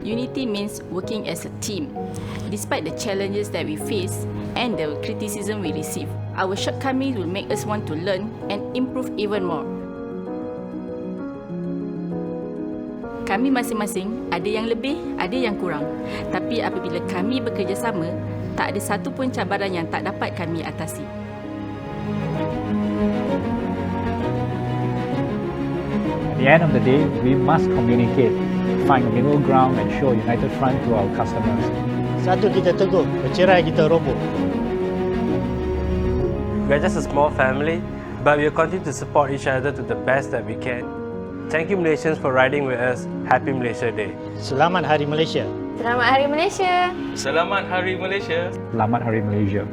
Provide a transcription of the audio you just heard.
Unity means working as a team. Despite the challenges that we face and the criticism we receive, our shortcomings will make us want to learn and improve even more. Kami masing-masing ada yang lebih, ada yang kurang. Tapi apabila kami bekerjasama, tak ada satu pun cabaran yang tak dapat kami atasi. At the end of the day, we must communicate, find a middle ground and show a united front to our customers. Satu kita teguh, bercerai kita roboh. We are just a small family, but we will continue to support each other to the best that we can. Thank you Malaysians for riding with us. Happy Malaysia Day. Selamat Hari Malaysia. Selamat Hari Malaysia. Selamat Hari Malaysia. Selamat Hari Malaysia.